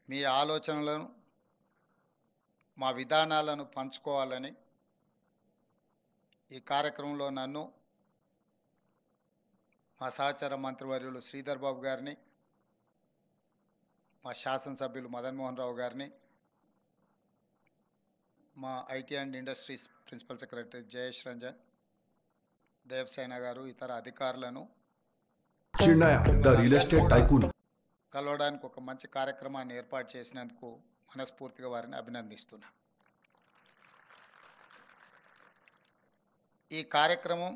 మీ ఆలోచనలను మా విధానాలను పంచుకోవాలని ఈ కార్యక్రమంలో నన్ను మా సహచర మంత్రివర్యులు శ్రీధర్ బాబు గారిని, మా శాసనసభ్యులు మదన్ మోహన్ రావు గారిని, మా IT and industries principal secretary Jayesh Ranjan, Devasena garu, ఇతర అధికారులను రియల్ ఎస్టేట్ టైకూన్ కలవడానికి ఒక మంచి కార్యక్రమాన్ని ఏర్పాటు చేసినందుకు మనస్ఫూర్తిగా వారిని అభినందిస్తున్నా. ఈ కార్యక్రమం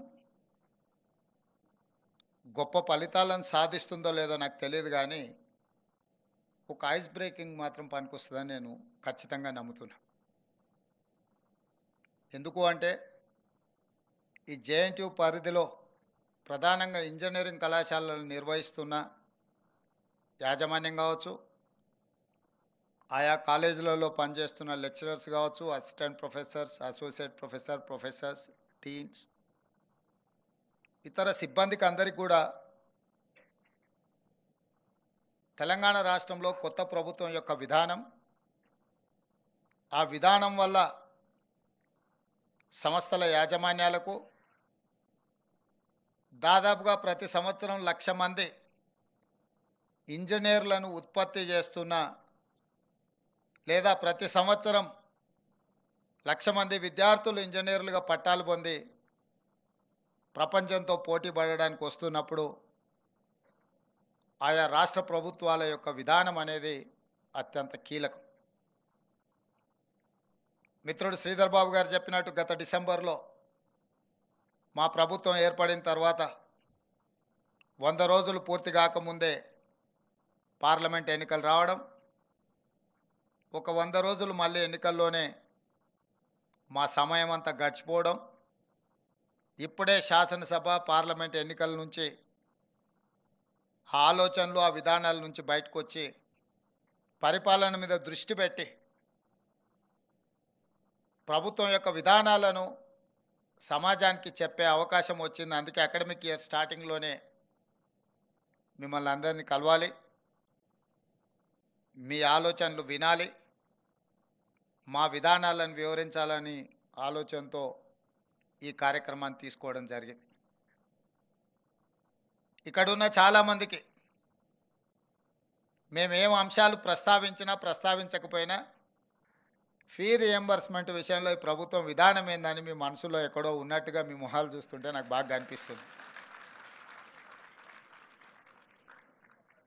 గొప్ప ఫలితాలను సాధిస్తుందో లేదో నాకు తెలియదు, కానీ ఒక ఐస్ బ్రేకింగ్ మాత్రం పనికొస్తుందని నేను ఖచ్చితంగా నమ్ముతున్నా. ఎందుకు అంటే ఈ జేఎన్టీయూ పరిధిలో ప్రధానంగా ఇంజనీరింగ్ కళాశాలలు నిర్వహిస్తున్న యాజమాన్యం కావచ్చు, ఆయా కాలేజీలలో పనిచేస్తున్న లెక్చరర్స్ కావచ్చు, assistant professors, associate professors, deans, ఇతర సిబ్బందికి అందరికీ కూడా తెలంగాణ రాష్ట్రంలో కొత్త ప్రభుత్వం యొక్క విధానం, ఆ విధానం వల్ల సంస్థల యాజమాన్యాలకు దాదాపుగా ప్రతి సంవత్సరం 1,00,000 మంది ఇంజనీర్లను ఉత్పత్తి చేస్తున్న, లేదా ప్రతి సంవత్సరం 1,00,000 మంది విద్యార్థులు ఇంజనీర్లుగా పట్టాలు పొంది ప్రపంచంతో పోటీ పడడానికి వస్తున్నప్పుడు ఆయా రాష్ట్ర ప్రభుత్వాల యొక్క విధానం అనేది అత్యంత కీలకం. మిత్రుడు శ్రీధర్ బాబు గారు చెప్పినట్టు గత డిసెంబర్లో మా ప్రభుత్వం ఏర్పడిన తర్వాత 100 రోజులు పూర్తి కాకముందే పార్లమెంట్ ఎన్నికలు రావడం, ఒక 100 రోజులు మళ్ళీ ఎన్నికల్లోనే మా సమయం అంతా గడిచిపోవడం, ఇప్పుడే శాసనసభ పార్లమెంట్ ఎన్నికల నుంచి ఆ ఆలోచనలు, ఆ విధానాల నుంచి బయటకు వచ్చి పరిపాలన మీద దృష్టి పెట్టి ప్రభుత్వం యొక్క విధానాలను సమాజానికి చెప్పే అవకాశం వచ్చింది. అందుకే అకాడమిక్ ఇయర్ స్టార్టింగ్లోనే మిమ్మల్ని అందరినీ కలవాలి, మీ ఆలోచనలు వినాలి, మా విధానాలను వివరించాలని ఆలోచనతో ఈ కార్యక్రమాన్ని తీసుకోవడం జరిగింది. ఇక్కడున్న చాలామందికి మేమేం అంశాలు ప్రస్తావించకపోయినా ఫీ రియంబర్స్మెంట్ విషయంలో ఈ ప్రభుత్వం విధానం ఏందని మీ మనసులో ఎక్కడో ఉన్నట్టుగా మీ మొహాలు చూస్తుంటే నాకు బాగా అనిపిస్తుంది.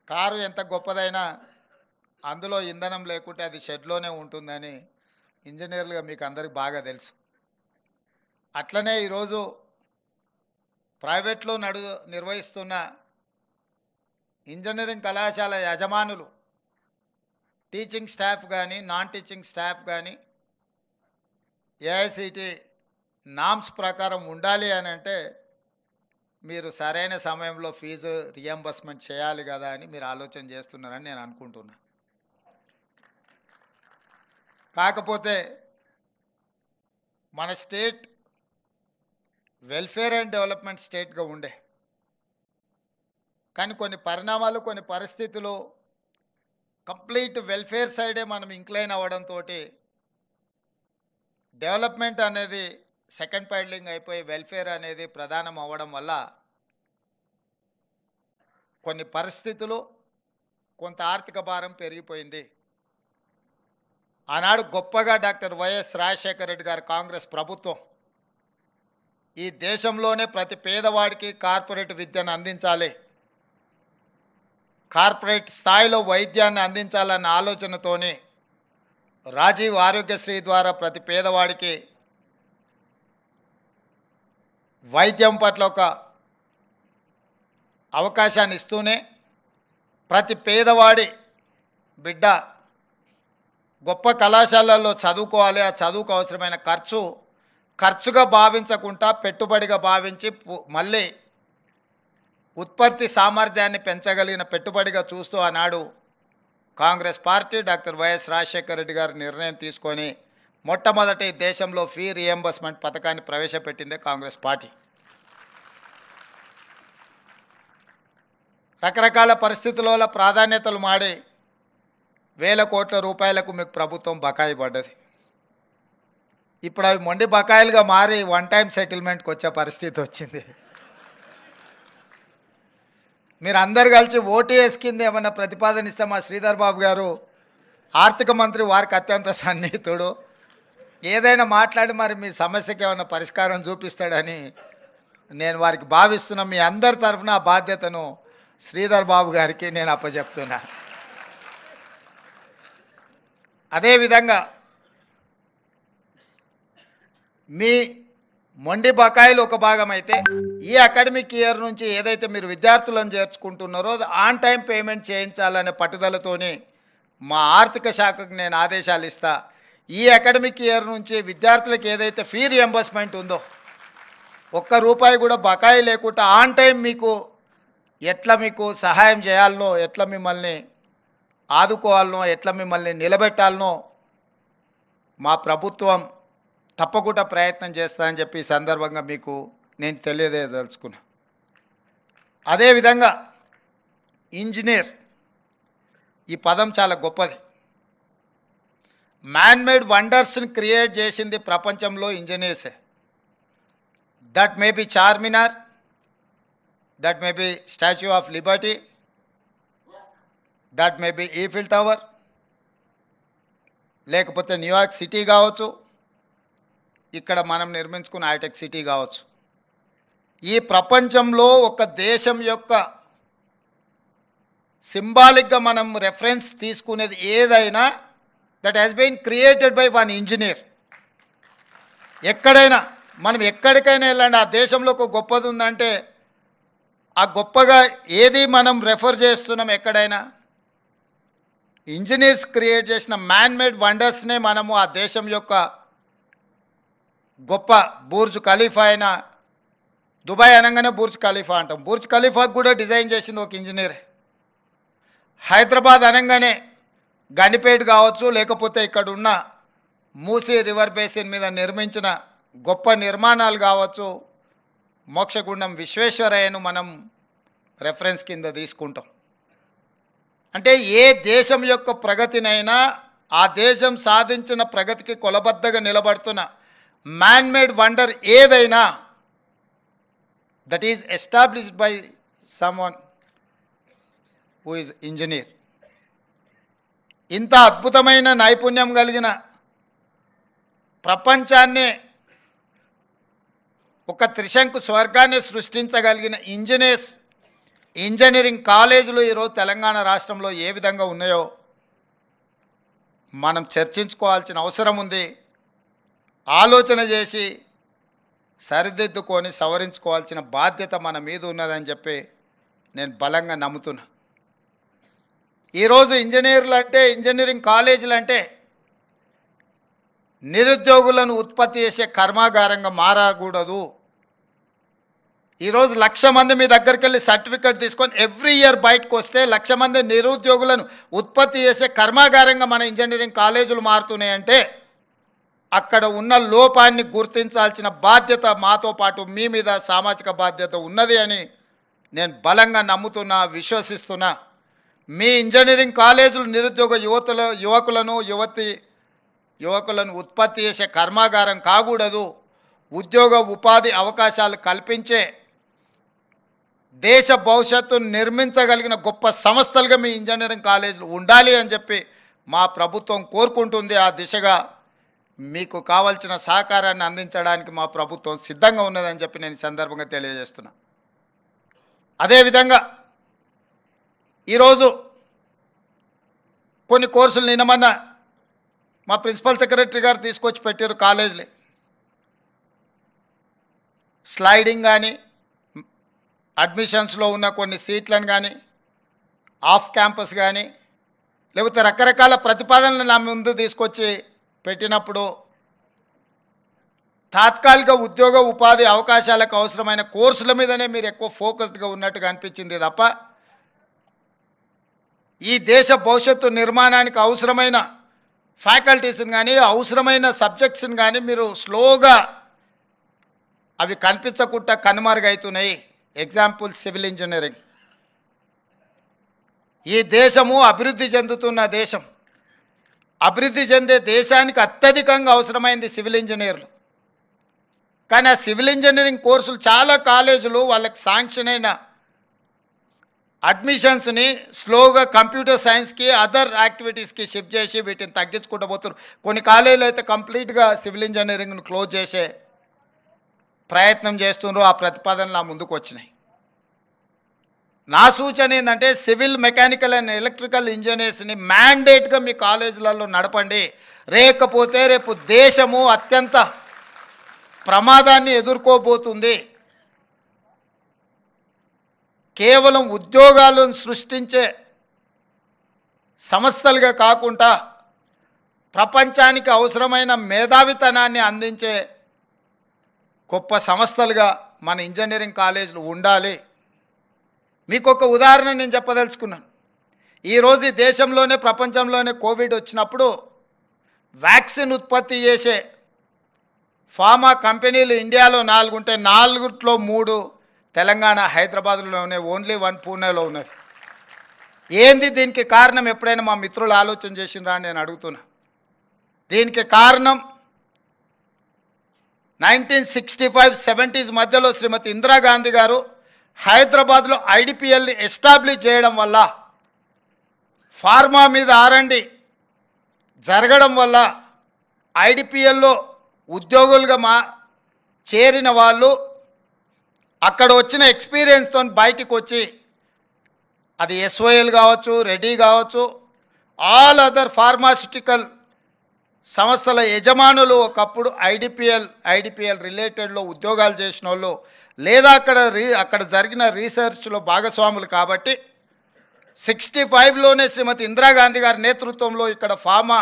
కారు ఎంత గొప్పదైనా అందులో ఇంధనం లేకుంటే అది షెడ్లోనే ఉంటుందని ఇంజనీర్లుగా మీకు అందరికీ బాగా తెలుసు. అట్లనే ఈరోజు ప్రైవేట్లో నిర్వహిస్తున్న ఇంజనీరింగ్ కళాశాల యజమానులు, టీచింగ్ స్టాఫ్ కానీ, నాన్ టీచింగ్ స్టాఫ్ కానీ ఏఐసిటి నామ్స్ ప్రకారం ఉండాలి అని అంటే మీరు సరైన సమయంలో ఫీజు రియంబర్స్మెంట్ చేయాలి కదా అని మీరు ఆలోచన చేస్తున్నారని నేను అనుకుంటున్నా. కాకపోతే మన స్టేట్ వెల్ఫేర్ అండ్ డెవలప్మెంట్ స్టేట్గా ఉండే, కానీ కొన్ని పరిణామాలు, కొన్ని పరిస్థితులు కంప్లీట్ వెల్ఫేర్ సైడే మనం ఇంక్లైన్ అవ్వడంతో డెవలప్మెంట్ అనేది సెకండ్ ప్యాడ్లింగ్ అయిపోయి వెల్ఫేర్ అనేది ప్రధానం అవ్వడం వల్ల కొన్ని పరిస్థితులు, కొంత ఆర్థిక భారం పెరిగిపోయింది. ఆనాడు గొప్పగా డాక్టర్ వైఎస్ రాజశేఖర రెడ్డి గారు కాంగ్రెస్ ప్రభుత్వం ఈ దేశంలోనే ప్రతి పేదవాడికి కార్పొరేట్ విద్యను అందించాలి, కార్పొరేట్ స్థాయిలో వైద్యాన్ని అందించాలన్న ఆలోచనతోని రాజీవ్ ఆరోగ్యశ్రీ ద్వారా ప్రతి పేదవాడికి వైద్యం పట్ల ఒక అవకాశాన్ని ఇస్తూనే ప్రతి పేదవాడి బిడ్డ గొప్ప కళాశాలల్లో చదువుకోవాలి, ఆ చదువుకు అవసరమైన ఖర్చుగా భావించకుండా పెట్టుబడిగా భావించి మళ్ళీ ఉత్పత్తి సామర్థ్యాన్ని పెంచగలిగిన పెట్టుబడిగా చూస్తూ ఆనాడు Congress party doctor YS Rajasekhara Reddy గారు నిర్ణయం తీసుకొని మొట్టమొదటి దేశంలో ఫీ రియంబర్స్మెంట్ పథకాన్ని ప్రవేశపెట్టిందే కాంగ్రెస్ పార్టీ. రకరకాల పరిస్థితుల వల్ల ప్రాధాన్యతలు మాడి వేల కోట్ల రూపాయలకు మీకు ప్రభుత్వం బకాయి పడ్డది. ఇప్పుడు అవి మొండి బకాయిలుగా మారి వన్ టైం సెటిల్మెంట్కి వచ్చే పరిస్థితి వచ్చింది. మీరు అందరు కలిసి ఓటీఎస్ కింద ఏమన్నా ప్రతిపాదన ఇస్తే మా శ్రీధర్ బాబు గారు ఆర్థిక మంత్రి, వారికి అత్యంత సన్నిహితుడు, ఏదైనా మాట్లాడి మరి మీ సమస్యకి ఏమైనా పరిష్కారం చూపిస్తాడని నేను వారికి భావిస్తున్నా. మీ అందరి తరఫున ఆ బాధ్యతను శ్రీధర్ బాబు గారికి నేను అప్పచెప్తున్నా. అదేవిధంగా మీ మొండి బకాయిలు ఒక భాగం అయితే, ఈ అకాడమిక్ ఇయర్ నుంచి ఏదైతే మీరు విద్యార్థులను చేర్చుకుంటున్నారో ఆన్ టైం పేమెంట్ చేయించాలనే పట్టుదలతోని మా ఆర్థిక శాఖకు నేను ఆదేశాలు ఇస్తా. ఈ అకాడమిక్ ఇయర్ నుంచి విద్యార్థులకు ఏదైతే ఫీ రియంబర్స్మెంట్ ఉందో, ఒక్క రూపాయి కూడా బకాయి లేకుండా ఆన్ టైం మీకు ఎట్లా మీకు సహాయం చేయాలనో, ఎట్లా మిమ్మల్ని ఆదుకోవాలనో, ఎట్లా మిమ్మల్ని నిలబెట్టాలనో మా ప్రభుత్వం తప్పకుండా ప్రయత్నం చేస్తానని చెప్పి ఈ సందర్భంగా మీకు నేను తెలియజేయదలుచుకున్నా. అదేవిధంగా ఇంజనీర్ ఈ పదం చాలా గొప్పది. మ్యాన్ మేడ్ వండర్స్ని క్రియేట్ చేసింది ప్రపంచంలో ఇంజనీర్సే. That may be Charminar, that may be Statue of Liberty, that may be Eiffel Tower, లేకపోతే న్యూయార్క్ సిటీ కావచ్చు, ఇక్కడ మనం నిర్మించుకున్న హైటెక్ సిటీ కావచ్చు. ఈ ప్రపంచంలో ఒక దేశం యొక్క సింబాలిక్గా మనం రెఫరెన్స్ తీసుకునేది ఏదైనా that has been created by one engineer. ఎక్కడైనా మనం ఎక్కడికైనా వెళ్ళండి, ఆ దేశంలో ఒక గొప్పది ఉందంటే ఆ గొప్పగా ఏది మనం రెఫర్ చేస్తున్నాం, ఎక్కడైనా ఇంజనీర్స్ క్రియేట్ చేసిన మ్యాన్ మేడ్ వండర్స్నే మనము ఆ దేశం యొక్క గొప్ప బుర్జ్ ఖలీఫా అయిన దుబాయ్ అనగానే బుర్జ్ ఖలీఫా అంటాం. బుర్జ్ ఖలీఫాకు కూడా డిజైన్ చేసింది ఒక ఇంజనీరే. హైదరాబాద్ అనగానే గనిపేట్ కావచ్చు, లేకపోతే ఇక్కడ ఉన్న మూసీ రివర్ బేసిన్ మీద నిర్మించిన గొప్ప నిర్మాణాలు కావచ్చు, మోక్షగుండం విశ్వేశ్వరయ్యను మనం రెఫరెన్స్ కింద తీసుకుంటాం. అంటే ఏ దేశం యొక్క ప్రగతినైనా ఆ దేశం సాధించిన ప్రగతికి కొలబద్దగా నిలబడుతున్న మ్యాన్ మేడ్ వండర్ ఏదైనా that is established by someone who is engineer. ఇంత అద్భుతమైన నైపుణ్యం కలిగిన ప్రపంచాన్నే ఒక త్రిశంకు స్వర్గాన్ని సృష్టించగలిగిన ఇంజనీరింగ్ కాలేజీలు ఈరోజు తెలంగాణ రాష్ట్రంలో ఏ విధంగా ఉన్నాయో మనం చర్చించుకోవాల్సిన అవసరం ఉంది. ఆలోచన చేసి సరిదిద్దుకొని సవరించుకోవాల్సిన బాధ్యత మన మీద ఉన్నదని చెప్పి నేను బలంగా నమ్ముతున్నా. ఈరోజు ఇంజనీర్లు అంటే, ఇంజనీరింగ్ కాలేజీలు అంటే నిరుద్యోగులను ఉత్పత్తి చేసే కర్మాగారంగా మారకూడదు. ఈరోజు 1,00,000 మంది మీ దగ్గరికి వెళ్ళి సర్టిఫికెట్ తీసుకొని ఎవ్రీ ఇయర్ బయటకు వస్తే 1,00,000 మంది నిరుద్యోగులను ఉత్పత్తి చేసే కర్మాగారంగా మన ఇంజనీరింగ్ కాలేజీలు మారుతున్నాయంటే అక్కడ ఉన్న లోపాన్ని గుర్తించాల్సిన బాధ్యత మాతో పాటు మీ మీద సామాజిక బాధ్యత ఉన్నది అని నేను బలంగా నమ్ముతున్నా, విశ్వసిస్తున్నా. మీ ఇంజనీరింగ్ కాలేజీలు నిరుద్యోగ యువకులను ఉత్పత్తి చేసే కర్మాగారం కాకూడదు. ఉద్యోగ ఉపాధి అవకాశాలు కల్పించే దేశ భవిష్యత్తును నిర్మించగలిగిన గొప్ప సంస్థలుగా మీ ఇంజనీరింగ్ కాలేజీలు ఉండాలి అని చెప్పి మా ప్రభుత్వం కోరుకుంటుంది. ఆ దిశగా మీకు కావాల్సిన సహకారాన్ని అందించడానికి మా ప్రభుత్వం సిద్ధంగా ఉన్నదని చెప్పి నేను ఈ సందర్భంగా తెలియజేస్తున్నా. అదేవిధంగా ఈరోజు కొన్ని కోర్సులు నిన్నమన్న మా ప్రిన్సిపల్ సెక్రటరీ గారు తీసుకొచ్చి పెట్టారు కాలేజీలు. స్లైడింగ్ కానీ, అడ్మిషన్స్లో ఉన్న కొన్ని సీట్లను కానీ, ఆఫ్ క్యాంపస్ కానీ, లేకపోతే రకరకాల ప్రతిపాదనలు నా ముందు తీసుకొచ్చి పెట్టినప్పుడు తాత్కాలిక ఉద్యోగ ఉపాధి అవకాశాలకు అవసరమైన కోర్సుల మీదనే మీరు ఎక్కువ ఫోకస్డ్గా ఉన్నట్టుగా అనిపించింది తప్ప ఈ దేశ భవిష్యత్తు నిర్మాణానికి అవసరమైన ఫ్యాకల్టీస్ని కానీ, అవసరమైన సబ్జెక్ట్స్ని కానీ మీరు స్లోగా అవి కనిపించకుండా కనుమరుగవుతున్నాయి. Example civil engineering. ఈ దేశము అభివృద్ధి చెందుతున్న దేశం. అభివృద్ధి చెందే దేశానికి అత్యధికంగా అవసరమైంది సివిల్ ఇంజనీర్లు. కానీ ఆ సివిల్ ఇంజనీరింగ్ కోర్సులు చాలా కాలేజీలు వాళ్ళకి శాంక్షన్ అయిన అడ్మిషన్స్ని స్లోగా కంప్యూటర్ సైన్స్కి అదర్ యాక్టివిటీస్కి షిఫ్ట్ చేసి వీటిని తగ్గించుకుంటూ పోతున్నారు. కొన్ని కాలేజీలు అయితే కంప్లీట్గా సివిల్ ఇంజనీరింగ్ను క్లోజ్ చేసే ప్రయత్నం చేస్తున్నారు. ఆ ప్రతిపాదనలు నా ముందుకు వచ్చినాయి. నా సూచన ఏంటంటే సివిల్ మెకానికల్ అండ్ ఎలక్ట్రికల్ ఇంజనీర్స్ని మ్యాండేట్గా మీ కాలేజీలలో నడపండి. లేకపోతే రేపు దేశము అత్యంత ప్రమాదాన్ని ఎదుర్కోబోతుంది. కేవలం ఉద్యోగాలను సృష్టించే సంస్థలుగా కాకుండా ప్రపంచానికి అవసరమైన మేధావితనాన్ని అందించే గొప్ప సంస్థలుగా మన ఇంజనీరింగ్ కాలేజీలు ఉండాలి. మీకు ఒక ఉదాహరణ నేను చెప్పదలుచుకున్నాను. ఈరోజు ఈ దేశంలోనే ప్రపంచంలోనే కోవిడ్ వచ్చినప్పుడు వ్యాక్సిన్ ఉత్పత్తి చేసే ఫార్మా కంపెనీలు ఇండియాలో 4 ఉంటే 4లో 3 తెలంగాణ హైదరాబాద్లోనే, ఓన్లీ 1 పూణేలో ఉన్నది. ఏంది దీనికి కారణం? ఎప్పుడైనా మా మిత్రులు ఆలోచన చేసిండ్రా అని నేను అడుగుతున్నా. దీనికి కారణం 1965-70s మధ్యలో శ్రీమతి ఇందిరాగాంధీ గారు హైదరాబాద్లో ఐడిపిఎల్ని ఎస్టాబ్లిష్ చేయడం వల్ల, ఫార్మా మీద R&D జరగడం వల్ల ఐడిపిఎల్లో ఉద్యోగులుగా చేరిన వాళ్ళు అక్కడ వచ్చిన ఎక్స్పీరియన్స్తో బయటికి వచ్చి, అది SOL కావచ్చు, రెడ్డి కావచ్చు, ఆల్ అదర్ ఫార్మాస్యూటికల్ సంస్థల యజమానులు ఒకప్పుడు ఐడిపిఎల్ రిలేటెడ్లో ఉద్యోగాలు చేసిన వాళ్ళు, లేదా అక్కడ జరిగిన రీసెర్చ్లో భాగస్వాములు. కాబట్టి 65లోనే శ్రీమతి ఇందిరాగాంధీ గారి నేతృత్వంలో ఇక్కడ ఫార్మా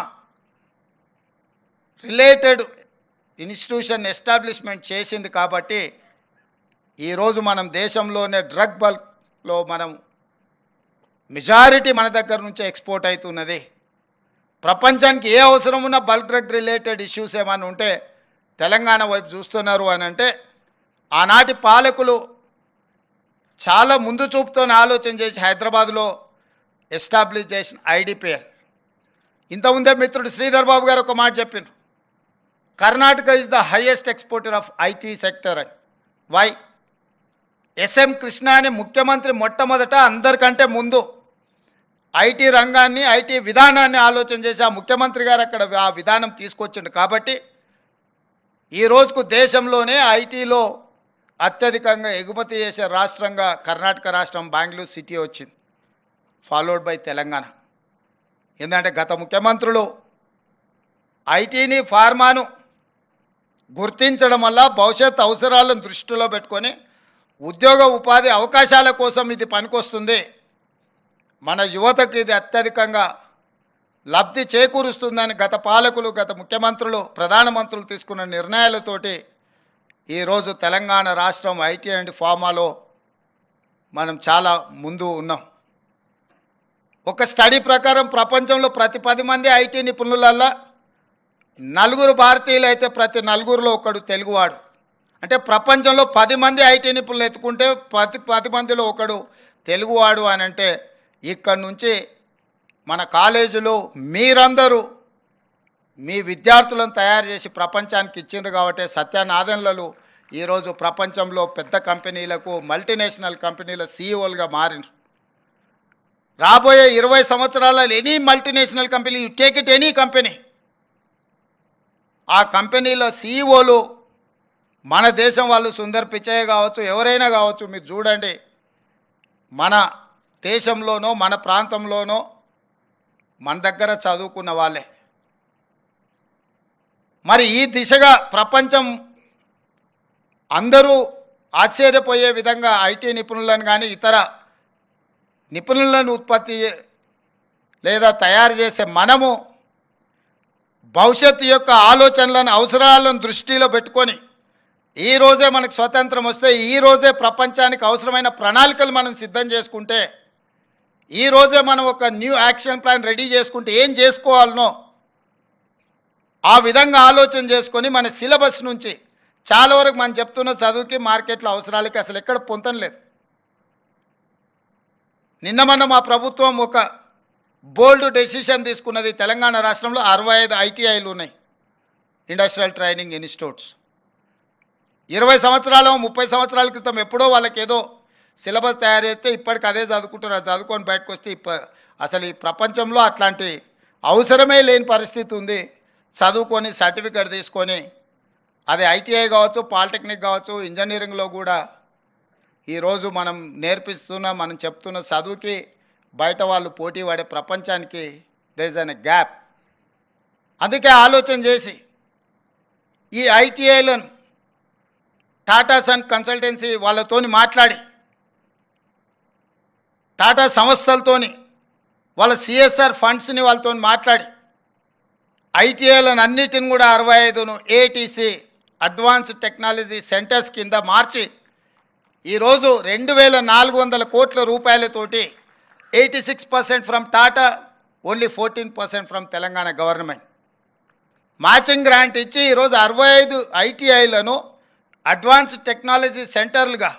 రిలేటెడ్ ఇన్స్టిట్యూషన్ ఎస్టాబ్లిష్మెంట్ చేసింది. కాబట్టి ఈరోజు మనం దేశంలోనే డ్రగ్ బల్క్లో మనం మెజారిటీ మన దగ్గర నుంచి ఎక్స్పోర్ట్ అవుతున్నది. ప్రపంచానికి ఏ అవసరం ఉన్న బల్క్ డ్రగ్ రిలేటెడ్ ఇష్యూస్ ఏమైనా ఉంటే తెలంగాణ వైపు చూస్తున్నారు అని అంటే, ఆనాటి పాలకులు చాలా ముందు చూపుతో ఆలోచన చేసి హైదరాబాద్లో ఎస్టాబ్లిష్ చేసిన ఐడిపిఎల్. ఇంతకుముందే మిత్రుడు శ్రీధర్ బాబు గారు ఒక మాట చెప్పిండ్రు, Karnataka is the highest exporter of IT sector అని. వై? SM కృష్ణ అని ముఖ్యమంత్రి మొట్టమొదట అందరికంటే ముందు ఐటీ రంగాన్ని, ఐటీ విధానాన్ని ఆలోచన చేసి ఆ ముఖ్యమంత్రి గారు అక్కడ ఆ విధానం తీసుకొచ్చిండు. కాబట్టి ఈ రోజుకు దేశంలోనే ఐటీలో అత్యధికంగా ఎగుమతి చేసే రాష్ట్రంగా కర్ణాటక రాష్ట్రం, బెంగళూరు సిటీ వచ్చింది, ఫాలోడ్ బై తెలంగాణ. ఎందుకంటే గత ముఖ్యమంత్రులు ఐటీని, ఫార్మాను గుర్తించడం వల్ల భవిష్యత్ అవసరాలను దృష్టిలో పెట్టుకొని ఉద్యోగ ఉపాధి అవకాశాల కోసం ఇది పనికొస్తుంది, మన యువతకు ఇది అత్యధికంగా లబ్ధి చేకూరుస్తుందని గత పాలకులు, గత ముఖ్యమంత్రులు, ప్రధానమంత్రులు తీసుకున్న నిర్ణయాలతోటి ఈరోజు తెలంగాణ రాష్ట్రం ఐటీ అండ్ ఫార్మాలో మనం చాలా ముందు ఉన్నాం. ఒక స్టడీ ప్రకారం ప్రపంచంలో ప్రతి 10 మంది ఐటీ నిపుణులల్లో 4 భారతీయులు అయితే ప్రతి 4లో ఒకడు తెలుగువాడు. అంటే ప్రపంచంలో 10 మంది ఐటీ నిపుణులు ఎత్తుకుంటే 10 మందిలో ఒకడు తెలుగువాడు అని అంటే, ఇక్కడి నుంచి మన కాలేజీలో మీరందరూ మీ విద్యార్థులను తయారు చేసి ప్రపంచానికి ఇచ్చిండ్రు. కాబట్టి సత్యనాదన్లలో ఈరోజు ప్రపంచంలో పెద్ద కంపెనీలకు, మల్టీనేషనల్ కంపెనీల CEOలుగా మారినారు. రాబోయే 20 సంవత్సరాలలో any multinational company, you take it any company, ఆ కంపెనీల CEOలు మన దేశం వాళ్ళు. సుందర్ పిచయ్య కావచ్చు, ఎవరైనా కావచ్చు, మీరు చూడండి, మన దేశంలోనో మన ప్రాంతంలోనో మన దగ్గర చదువుకున్న వాళ్ళే. మరి ఈ దిశగా ప్రపంచం అందరూ ఆశ్చర్యపోయే విధంగా ఐటీ నిపుణులను కానీ ఇతర నిపుణులను ఉత్పత్తి లేదా తయారు చేసే మనము భవిష్యత్తు యొక్క ఆలోచనలను, అవసరాలను దృష్టిలో పెట్టుకొని ఈరోజే మనకు స్వతంత్రం వస్తే ఈరోజే ప్రపంచానికి అవసరమైన ప్రణాళికలు మనం సిద్ధం చేసుకుంటే, ఈరోజే మనం ఒక న్యూ యాక్షన్ ప్లాన్ రెడీ చేసుకుంటే ఏం చేసుకోవాలనో ఆ విధంగా ఆలోచన చేసుకొని మన సిలబస్ నుంచి చాలా వరకు మనం చెప్తున్న చదువుకి, మార్కెట్లో అవసరాలకి అసలు ఎక్కడ పొందడం లేదు. నిన్న మొన్న మా ప్రభుత్వం ఒక బోల్డ్ డెసిషన్ తీసుకున్నది. తెలంగాణ రాష్ట్రంలో 65 ఐటీఐలు ఉన్నాయి, ఇండస్ట్రియల్ ట్రైనింగ్ ఇన్స్టిట్యూట్స్. 20 సంవత్సరాలు 30 సంవత్సరాల క్రితం ఎప్పుడో వాళ్ళకి ఏదో సిలబస్ తయారు చేస్తే ఇప్పటికి అదే చదువుకుంటున్నారు. చదువుకొని బయటకు వస్తే అసలు ఈ ప్రపంచంలో అట్లాంటి అవసరమే లేని పరిస్థితి ఉంది. చదువుకొని సర్టిఫికేట్ తీసుకొని అది ఐటీఐ కావచ్చు, పాలిటెక్నిక్ కావచ్చు, ఇంజనీరింగ్లో కూడా ఈరోజు మనం నేర్పిస్తున్న మనం చెప్తున్న చదువుకి బయట వాళ్ళు పోటీ పడే ప్రపంచానికి దేర్ ఇస్ అన్ గ్యాప్. అందుకే ఆలోచన చేసి ఈ ఐటీఐలను టాటా సన్ కన్సల్టెన్సీ వాళ్ళతోని మాట్లాడి, టాటా సంస్థలతోని వాళ్ళ సిఎస్ఆర్ ఫండ్స్ని వాళ్ళతో మాట్లాడి ఐటీఐలను అన్నిటిని కూడా 65ను ఏటీసీ అడ్వాన్స్డ్ టెక్నాలజీ సెంటర్స్ కింద మార్చి ఈరోజు 2400 కోట్ల రూపాయలతోటి 86% from Tata, only 14% from Telangana government matching grant ఇచ్చి ఈరోజు 65 ఐటీఐలను అడ్వాన్స్డ్ టెక్నాలజీ సెంటర్లుగా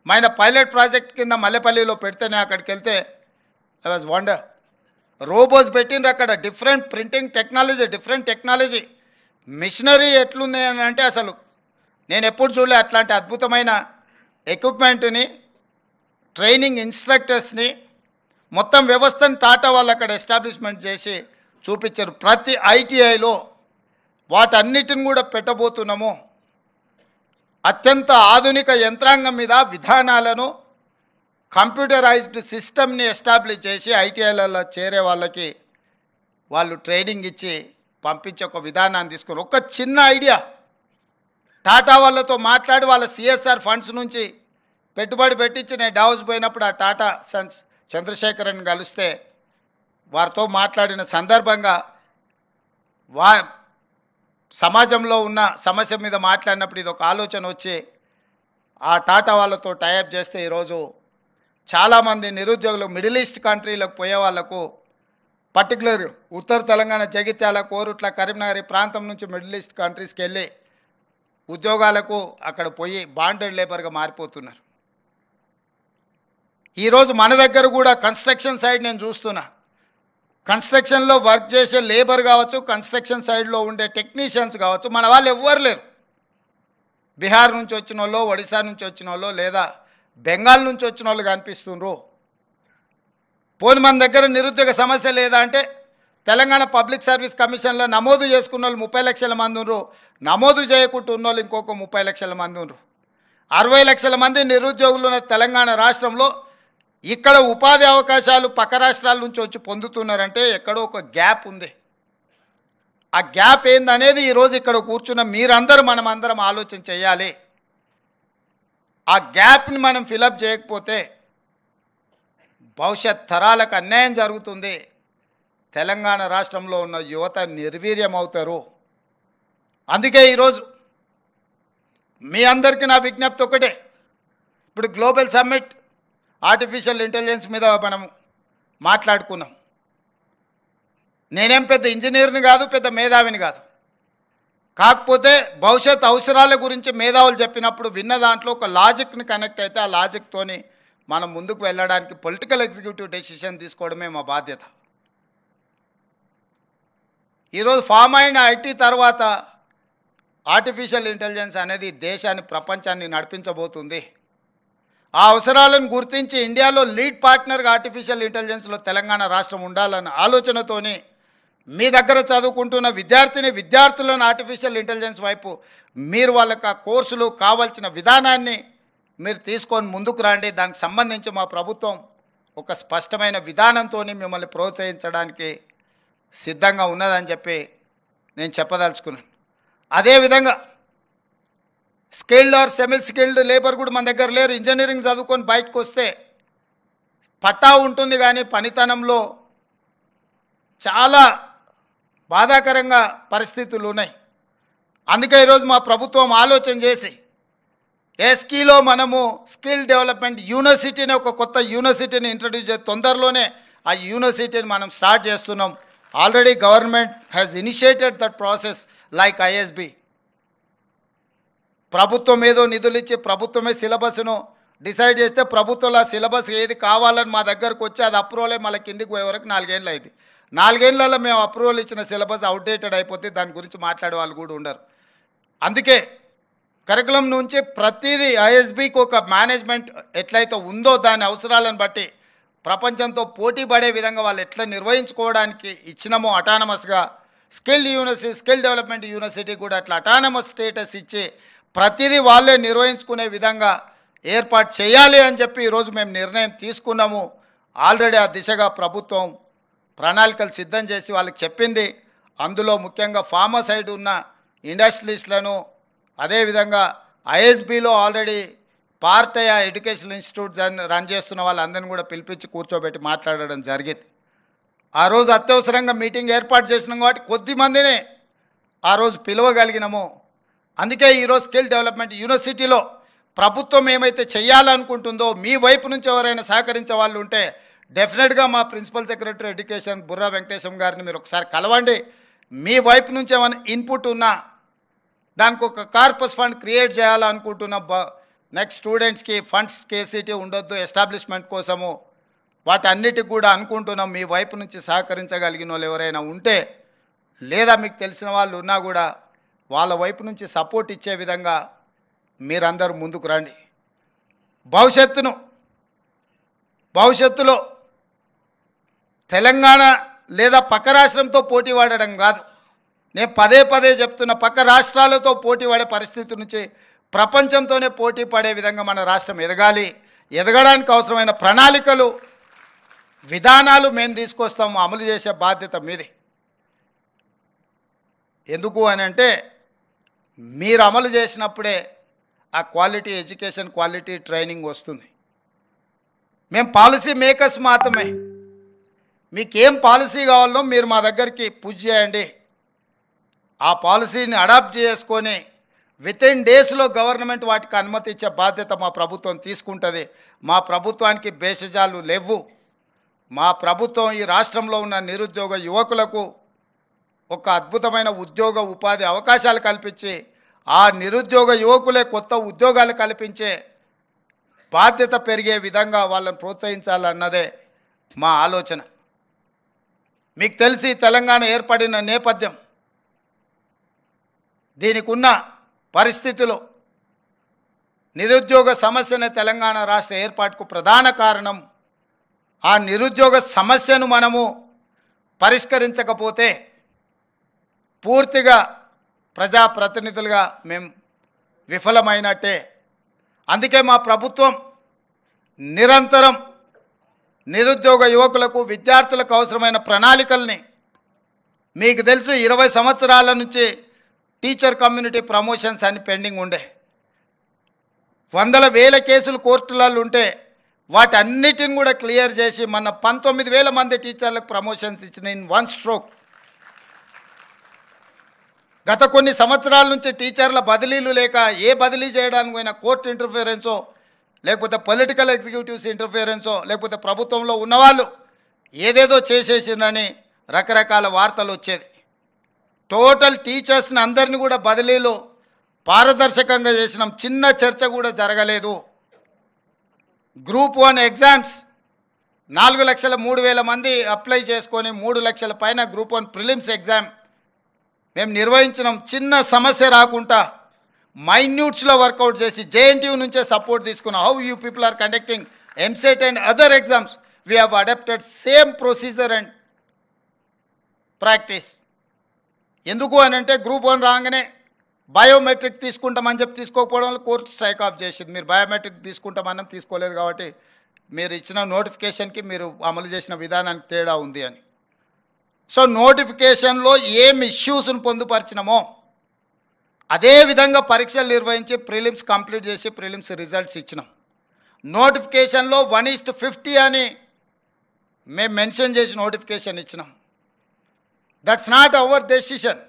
మన పైలట్ ప్రాజెక్ట్ కింద మల్లెపల్లిలో పెడితేనే అక్కడికి వెళ్తే ఐ వాజ్ వండర్. రోబోస్ పెట్టిండ్రు అక్కడ, different printing technology, different technology, machinery ఎట్లుంది అని అంటే అసలు నేను ఎప్పుడు చూడలే అట్లాంటి అద్భుతమైన ఎక్విప్మెంట్ని, ట్రైనింగ్ ఇన్స్ట్రక్టర్స్ని, మొత్తం వ్యవస్థను టాటా వాళ్ళు అక్కడ ఎస్టాబ్లిష్మెంట్ చేసి చూపించారు. ప్రతి ఐటీఐలో వాటన్నిటిని కూడా పెట్టబోతున్నాము. అత్యంత ఆధునిక యంత్రాంగం మీద విధానాలను, కంప్యూటరైజ్డ్ సిస్టమ్ని ఎస్టాబ్లిష్ చేసి ఐటీఐలలో చేరే వాళ్ళకి వాళ్ళు ట్రైనింగ్ ఇచ్చి పంపించే ఒక విధానాన్ని తీసుకుని ఒక చిన్న ఐడియా టాటా వాళ్ళతో మాట్లాడి వాళ్ళ సిఎస్ఆర్ ఫండ్స్ నుంచి పెట్టుబడి పెట్టించి నేను డావోస్ పోయినప్పుడు ఆ టాటా సన్స్ చంద్రశేఖరన్ కలిస్తే వారితో మాట్లాడిన సందర్భంగా సమాజంలో ఉన్న సమస్య మీద మాట్లాడినప్పుడు ఇది ఒక ఆలోచన వచ్చి ఆ టాటా వాళ్ళతో టైఅప్ చేస్తే ఈరోజు చాలామంది నిరుద్యోగులు మిడిల్ ఈస్ట్ కంట్రీలకు పోయే వాళ్లకు, పర్టికులర్ ఉత్తర తెలంగాణ జగిత్యాల, కోరుట్ల, కరీంనగర్ ప్రాంతం నుంచి మిడిల్ ఈస్ట్ కంట్రీస్కి వెళ్ళి ఉద్యోగాలకు అక్కడ పోయి బాండెడ్ లేబర్గా మారిపోతున్నారు. ఈరోజు మన దగ్గర కూడా కన్స్ట్రక్షన్ సైడ్ నేను చూస్తున్నా, కన్స్ట్రక్షన్లో వర్క్ చేసే లేబర్ కావచ్చు, కన్స్ట్రక్షన్ సైడ్లో ఉండే టెక్నీషియన్స్ కావచ్చు, మన వాళ్ళు ఎవ్వరు లేరు. బీహార్ నుంచి వచ్చిన వాళ్ళు, ఒడిశా నుంచి వచ్చిన వాళ్ళు, లేదా బెంగాల్ నుంచి వచ్చిన వాళ్ళు కనిపిస్తుండ్రు. పోని మన దగ్గర నిరుద్యోగ సమస్య లేదా అంటే తెలంగాణ పబ్లిక్ సర్వీస్ కమిషన్లో నమోదు చేసుకున్న వాళ్ళు 30 లక్షల మంది ఉన్నారు, నమోదు చేయకుండా ఉన్న వాళ్ళు ఇంకొక 30 లక్షల మంది ఉన్నారు. 60 లక్షల మంది నిరుద్యోగులు ఉన్న తెలంగాణ రాష్ట్రంలో ఇక్కడ ఉపాధి అవకాశాలు పక్క రాష్ట్రాల నుంచి వచ్చి పొందుతున్నారంటే ఎక్కడో ఒక గ్యాప్ ఉంది. ఆ గ్యాప్ ఏందనేది ఈరోజు ఇక్కడ కూర్చున్న మీరందరూ మనమందరం ఆలోచన చేయాలి. ఆ గ్యాప్ని మనం ఫిలప్ చేయకపోతే భవిష్యత్ తరాలకు అన్యాయం జరుగుతుంది. తెలంగాణ రాష్ట్రంలో ఉన్న యువత నిర్వీర్యం అవుతారు. అందుకే ఈరోజు మీ అందరికీ నా విజ్ఞప్తి ఒకటే, ఇప్పుడు గ్లోబల్ సమ్మిట్ ఆర్టిఫిషియల్ ఇంటెలిజెన్స్ మీద మనం మాట్లాడుకున్నాం. నేనేం పెద్ద ఇంజనీర్ని కాదు, పెద్ద మేధావిని కాదు. కాకపోతే భవిష్యత్ అవసరాల గురించి మేధావులు చెప్పినప్పుడు విన్న దాంట్లో ఒక లాజిక్ని కనెక్ట్ అయితే ఆ లాజిక్తోని మనం ముందుకు వెళ్ళడానికి పొలిటికల్ ఎగ్జిక్యూటివ్ డెసిషన్ తీసుకోవడమే మా బాధ్యత. ఈరోజు ఫామ్ అయిన ఐటీ తర్వాత ఆర్టిఫిషియల్ ఇంటెలిజెన్స్ అనేది దేశాన్ని, ప్రపంచాన్ని నడిపించబోతుంది. ఆ అవసరాలను గుర్తించి ఇండియాలో లీడ్ పార్ట్నర్గా ఆర్టిఫిషియల్ ఇంటెలిజెన్స్లో తెలంగాణ రాష్ట్రం ఉండాలన్న ఆలోచనతోని మీ దగ్గర చదువుకుంటున్న విద్యార్థులను ఆర్టిఫిషియల్ ఇంటెలిజెన్స్ వైపు మీరు వాళ్ళకి ఆ కోర్సులు కావాల్సిన విధానాన్ని మీరు తీసుకొని ముందుకు రండి. దానికి సంబంధించి మా ప్రభుత్వం ఒక స్పష్టమైన విధానంతో మిమ్మల్ని ప్రోత్సహించడానికి సిద్ధంగా ఉన్నదని చెప్పి నేను చెప్పదలుచుకున్నాను. అదేవిధంగా skilled or semi skilled labour కూడా మన దగ్గర లేరు. ఇంజనీరింగ్ చదువుకొని బయటకు వస్తే పట్టా ఉంటుంది కానీ పనితనంలో చాలా బాధాకరంగా పరిస్థితులు ఉన్నాయి. అందుకే ఈరోజు మా ప్రభుత్వం ఆలోచన చేసి ఎస్కీలో మనము స్కిల్ డెవలప్మెంట్ యూనివర్సిటీని, ఒక కొత్త యూనివర్సిటీని ఇంట్రడ్యూస్ చేసి తొందరలోనే ఆ యూనివర్సిటీని మనం స్టార్ట్ చేస్తున్నాం. Already government has initiated that process like ISB. ప్రభుత్వం ఏదో నిధులు ఇచ్చి ప్రభుత్వమే సిలబస్ను డిసైడ్ చేస్తే ప్రభుత్వంలో సిలబస్ ఏది కావాలని మా దగ్గరకు వచ్చి అది అప్రూవలే మళ్ళీ కిందికి పోయే వరకు 4 ఏళ్ళు అయింది. 4 ఏళ్లలో మేము అప్రూవల్ ఇచ్చిన సిలబస్ అవుట్డేటెడ్ అయిపోతే దాని గురించి మాట్లాడే వాళ్ళు కూడా ఉండరు. అందుకే కరికులం నుంచి ప్రతిదీ ఐఎస్బికి ఒక మేనేజ్మెంట్ ఎట్లయితే ఉందో దాని అవసరాలను బట్టి ప్రపంచంతో పోటీ పడే విధంగా వాళ్ళు ఎట్లా నిర్వహించుకోవడానికి ఇచ్చినామో అటానమస్గా స్కిల్ డెవలప్మెంట్ యూనివర్సిటీ కూడా అట్లా అటానమస్ స్టేటస్ ఇచ్చి ప్రతిదీ వాళ్ళే నిర్వహించుకునే విధంగా ఏర్పాటు చేయాలి అని చెప్పి ఈరోజు మేము నిర్ణయం తీసుకున్నాము. ఆల్రెడీ ఆ దిశగా ప్రభుత్వం ప్రణాళికలు సిద్ధం చేసి వాళ్ళకి చెప్పింది. అందులో ముఖ్యంగా ఫార్మా సైడ్ ఉన్న ఇండస్ట్రియలిస్టులను అదేవిధంగా ఐఎస్బిలో ఆల్రెడీ పార్టయ ఎడ్యుకేషన్ ఇన్స్టిట్యూట్స్ రన్ చేస్తున్న వాళ్ళందరినీ కూడా పిలిపించి కూర్చోబెట్టి మాట్లాడడం జరిగింది. ఆ రోజు అత్యవసరంగా మీటింగ్ ఏర్పాటు చేసినాం కాబట్టి కొద్దిమందినే ఆ రోజు పిలవగలిగినాము. అందుకే ఈరోజు స్కిల్ డెవలప్మెంట్ యూనివర్సిటీలో ప్రభుత్వం ఏమైతే చేయాలనుకుంటుందో మీ వైపు నుంచి ఎవరైనా సహకరించే వాళ్ళు ఉంటే డెఫినెట్గా మా principal secretary education Burra Venkatesham గారిని మీరు ఒకసారి కలవండి. మీ వైపు నుంచి ఏమైనా ఇన్పుట్ ఉన్నా దానికి ఒక కార్పస్ ఫండ్ క్రియేట్ చేయాలనుకుంటున్న నెక్స్ట్ స్టూడెంట్స్కి ఫండ్స్ కేసీటీ ఉండొద్దు ఎస్టాబ్లిష్మెంట్ కోసము వాటి అన్నిటికి కూడా అనుకుంటున్నాం. మీ వైపు నుంచి సహకరించగలిగిన వాళ్ళు ఎవరైనా ఉంటే లేదా మీకు తెలిసిన వాళ్ళు ఉన్నా కూడా వాళ్ళ వైపు నుంచి సపోర్ట్ ఇచ్చే విధంగా మీరందరూ ముందుకు రండి. భవిష్యత్తులో తెలంగాణ లేదా పక్క రాష్ట్రంతో పోటీ పడడం కాదు, నేను పదే పదే చెప్తున్న పక్క రాష్ట్రాలతో పోటీ పడే పరిస్థితి నుంచి ప్రపంచంతోనే పోటీ పడే విధంగా మన రాష్ట్రం ఎదగాలి. ఎదగడానికి అవసరమైన ప్రణాళికలు విధానాలు మేము తీసుకొస్తాము, అమలు చేసే బాధ్యత మీది. ఎందుకు అని అంటే మీరు అమలు చేసినప్పుడే ఆ క్వాలిటీ ఎడ్యుకేషన్ క్వాలిటీ ట్రైనింగ్ వస్తుంది. మేము పాలసీ మేకర్స్ మాత్రమే. మీకేం పాలసీ కావాలో మీరు మా దగ్గరికి పుష్ చేయండి. ఆ పాలసీని అడాప్ట్ చేసుకొని వితిన్ డేస్లో గవర్నమెంట్ వాటికి అనుమతి ఇచ్చే బాధ్యత మా ప్రభుత్వం తీసుకుంటుంది. మా ప్రభుత్వానికి భేషజాలు లేవు. మా ప్రభుత్వం ఈ రాష్ట్రంలో ఉన్న నిరుద్యోగ యువకులకు ఒక అద్భుతమైన ఉద్యోగ ఉపాధి అవకాశాలు కల్పించి ఆ నిరుద్యోగ యువకులే కొత్త ఉద్యోగాలు కల్పించే బాధ్యత పెరిగే విధంగా వాళ్ళని ప్రోత్సహించాలన్నదే మా ఆలోచన. మీకు తెలిసి తెలంగాణ ఏర్పడిన నేపథ్యం, దీనికి ఉన్న పరిస్థితులు, నిరుద్యోగ సమస్యనే తెలంగాణ రాష్ట్ర ఏర్పాటుకు ప్రధాన కారణం. ఆ నిరుద్యోగ సమస్యను మనము పరిష్కరించకపోతే పూర్తిగా ప్రజాప్రతినిధులుగా మేము విఫలమైనట్టే. అందుకే మా ప్రభుత్వం నిరంతరం నిరుద్యోగ యువకులకు విద్యార్థులకు అవసరమైన ప్రణాళికల్ని, మీకు తెలుసు 20 సంవత్సరాల నుంచి టీచర్ కమ్యూనిటీ ప్రమోషన్స్ అని పెండింగ్ ఉండే, వందల వేల కేసులు కోర్టులలో ఉంటే వాటన్నిటిని కూడా క్లియర్ చేసి మన 19,000 మంది టీచర్లకు ప్రమోషన్స్ ఇచ్చిన ఇన్ వన్ స్ట్రోక్. గత కొన్ని సంవత్సరాల నుంచి టీచర్ల బదిలీలు లేక ఏ బదిలీ చేయడానికి పోయినా కోర్టు ఇంటర్ఫియరెన్సో లేకపోతే పొలిటికల్ ఎగ్జిక్యూటివ్స్ ఇంటర్ఫియరెన్సో లేకపోతే ప్రభుత్వంలో ఉన్నవాళ్ళు ఏదేదో చేసేసిందని రకరకాల వార్తలు వచ్చేది. టోటల్ టీచర్స్ని అందరినీ కూడా బదిలీలు పారదర్శకంగా చేసినాం. చిన్న చర్చ కూడా జరగలేదు. గ్రూప్ 1 ఎగ్జామ్స్ 4,03,000 మంది అప్లై చేసుకొని 3 లక్షల పైన గ్రూప్ 1 ప్రిలిమ్స్ ఎగ్జామ్ మేము నిర్వహించినాం. చిన్న సమస్య రాకుండా మైన్యూట్స్లో వర్కౌట్ చేసి జేఎన్టీయూ నుంచే సపోర్ట్ తీసుకున్నాం. How you people are conducting EAMCET and other exams, we have adopted same procedure and practice. ఎందుకు అని అంటే గ్రూప్ 1 రాగానే బయోమెట్రిక్ తీసుకుంటామని చెప్పి తీసుకోకపోవడం వల్ల కోర్టు స్ట్రైక్ ఆఫ్ చేసింది. మీరు బయోమెట్రిక్ తీసుకుంటామని తీసుకోలేదు కాబట్టి మీరు ఇచ్చిన నోటిఫికేషన్కి మీరు అమలు చేసిన విధానానికి తేడా ఉంది అని. సో నోటిఫికేషన్లో ఏం ఇష్యూస్ను పొందుపరిచినామో అదేవిధంగా పరీక్షలు నిర్వహించి ప్రిలిమ్స్ కంప్లీట్ చేసి ప్రిలిమ్స్ రిజల్ట్స్ ఇచ్చినాం. నోటిఫికేషన్లో 1:50 అని మేము మెన్షన్ చేసి నోటిఫికేషన్ ఇచ్చినాం. That's not our decision.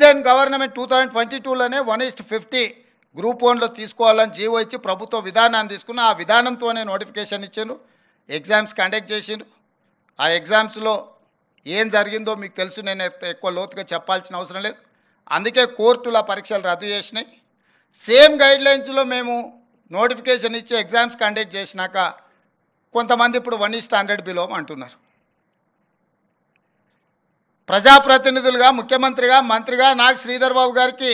Then government 2022లోనే 1:50 గ్రూప్ 1లో తీసుకోవాలని జీవో ఇచ్చి ప్రభుత్వ విధానాన్ని తీసుకున్న ఆ విధానంతోనే నోటిఫికేషన్ ఇచ్చారు. ఎగ్జామ్స్ కండక్ట్ చేసిండ్రు. ఆ ఎగ్జామ్స్లో ఏం జరిగిందో మీకు తెలుసు, నేను ఎక్కువ లోతుగా చెప్పాల్సిన అవసరం లేదు. అందుకే కోర్టుల పరీక్షలు రద్దు చేసినాయి. సేమ్ గైడ్లైన్స్లో మేము నోటిఫికేషన్ ఇచ్చి ఎగ్జామ్స్ కండక్ట్ చేసినాక కొంతమంది ఇప్పుడు 1:100 బిలో అంటున్నారు. ప్రజాప్రతినిధులుగా, ముఖ్యమంత్రిగా, మంత్రిగా నాకు శ్రీధర్ బాబు గారికి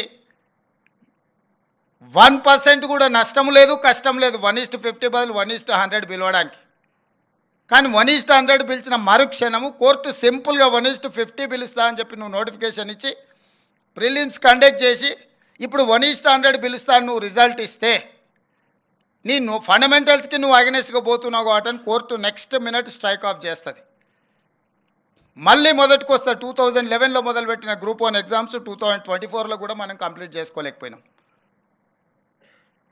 1% కూడా నష్టం లేదు, కష్టం లేదు 1:50 బదులు 1:100 పిలవడానికి. కానీ 1:100 పిలిచిన మరుక్షణము కోర్టు సింపుల్గా 1:50 పిలుస్తా అని చెప్పి నువ్వు నోటిఫికేషన్ ఇచ్చి ప్రిలిమ్స్ కండక్ట్ చేసి ఇప్పుడు 1:100 పిలుస్తాను నువ్వు రిజల్ట్ ఇస్తే నీ ఫండమెంటల్స్కి నువ్వు అగెనెస్ట్గా పోతున్నావు కాబట్టి court next minute strike off చేస్తుంది. మళ్ళీ మొదటికి వస్తా 2011లో మొదలుపెట్టిన గ్రూప్ 1 ఎగ్జామ్స్ 2024లో కూడా మనం కంప్లీట్ చేసుకోలేకపోయినాం.